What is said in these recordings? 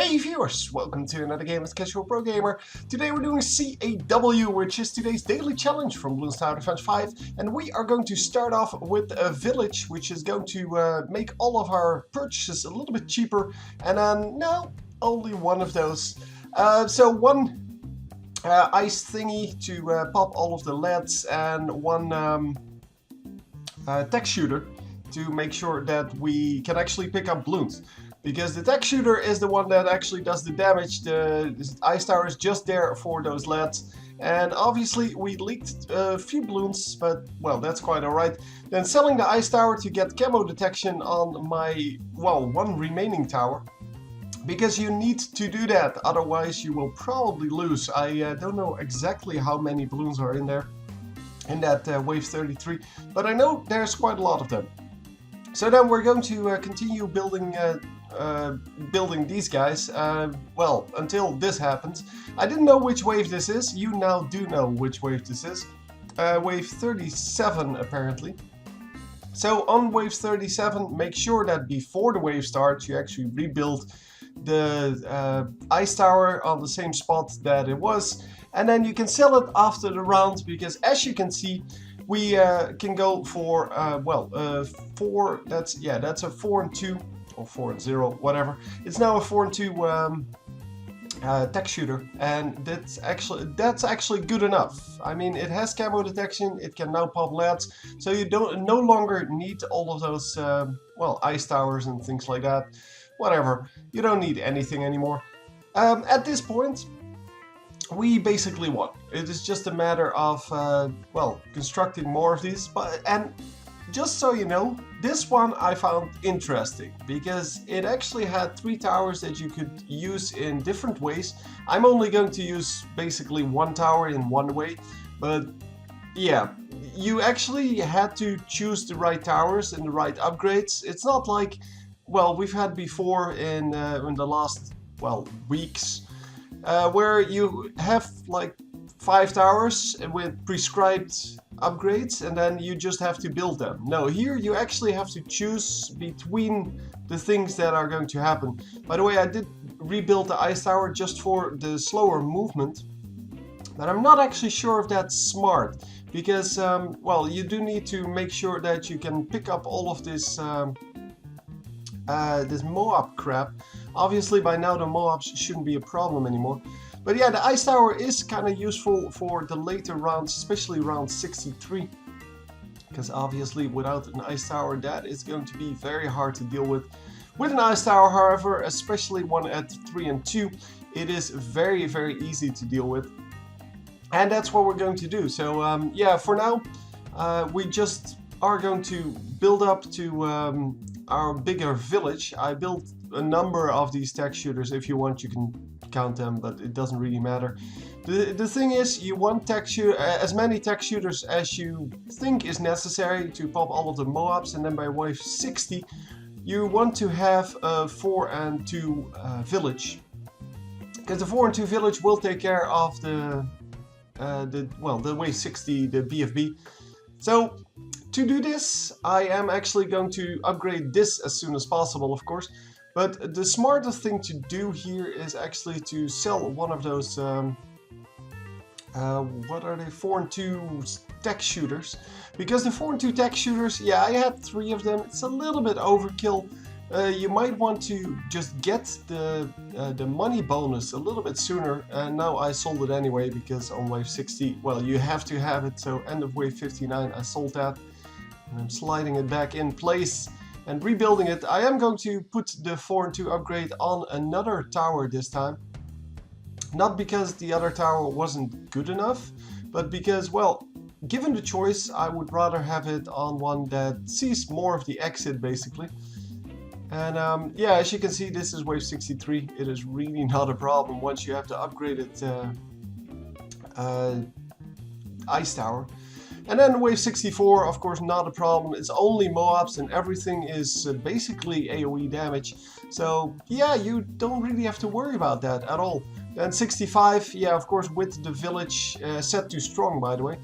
Hey viewers, welcome to another game as Casual Pro Gamer. Today we're doing C.A.W, which is today's daily challenge from Bloons Tower Defense 5. And we are going to start off with a village, which is going to make all of our purchases a little bit cheaper. And then, no, only one of those. So one ice thingy to pop all of the leads, and one tech shooter to make sure that we can actually pick up Bloons. Because the tech shooter is the one that actually does the damage. The ice tower is just there for those lads. And obviously we leaked a few Bloons, but well, that's quite alright. Then selling the ice tower to get camo detection on my, well, one remaining tower. Because you need to do that, otherwise you will probably lose. I don't know exactly how many Bloons are in there, in that wave 33, but I know there's quite a lot of them. So then we're going to continue building these guys, well, until this happens. I didn't know which wave this is. You now do know which wave this is. Wave 37 apparently. So on wave 37, make sure that before the wave starts you actually rebuild the ice tower on the same spot that it was, and then you can sell it after the round, because as you can see we can go for that's a 4 and 2 or 4 and 0, whatever. It's now a 4 and 2 tech shooter, and that's actually good enough. I mean, it has camo detection, it can now pop lads, so you no longer need all of those well, ice towers and things like that. Whatever, you don't need anything anymore. At this point we basically won. It is just a matter of well, constructing more of these. And just so you know, this one I found interesting because it actually had 3 towers that you could use in different ways. I'm only going to use basically one tower in one way, but yeah, you actually had to choose the right towers and the right upgrades. It's not like, well, we've had before in the last, well, weeks, where you have like 5 towers with prescribed upgrades and then you just have to build them. No, here you actually have to choose between the things that are going to happen. By the way, I did rebuild the ice tower just for the slower movement, but I'm not actually sure if that's smart, because well, you do need to make sure that you can pick up all of this this Moab crap. Obviously by now the Moabs shouldn't be a problem anymore. But yeah, the ice tower is kind of useful for the later rounds, especially round 63. Because obviously without an ice tower that is going to be very hard to deal with. With an ice tower, however, especially one at 3 and 2, it is very, very easy to deal with. And that's what we're going to do. So yeah, for now we just are going to build up to our bigger village. I built a number of these tech shooters. If you want, you can count them, but it doesn't really matter. The thing is, you want as many tech shooters as you think is necessary to pop all of the Moabs, and then by wave 60 you want to have a 4 and 2 village, because the 4 and 2 village will take care of the wave 60, the BFB. So to do this, I am actually going to upgrade this as soon as possible, of course. But the smartest thing to do here is actually to sell one of those, what are they, 4 and 2 tech shooters. Because the 4 and 2 tech shooters, yeah, I had 3 of them. It's a little bit overkill. You might want to just get the money bonus a little bit sooner. And now I sold it anyway, because on wave 60, well, you have to have it. So end of wave 59, I sold that. And I'm sliding it back in place and rebuilding it. I am going to put the 4 and 2 upgrade on another tower this time. Not because the other tower wasn't good enough, but because, well, given the choice, I would rather have it on one that sees more of the exit, basically. And yeah, as you can see, this is wave 63. It is really not a problem once you have the upgraded ice tower. And then wave 64, of course, not a problem. It's only Moabs and everything is basically AoE damage. So yeah, you don't really have to worry about that at all. Then 65, yeah, of course, with the village set to strong, by the way,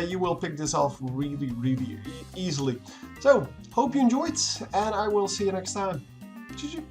you will pick this off really, really easily. So, hope you enjoyed, and I will see you next time. GG.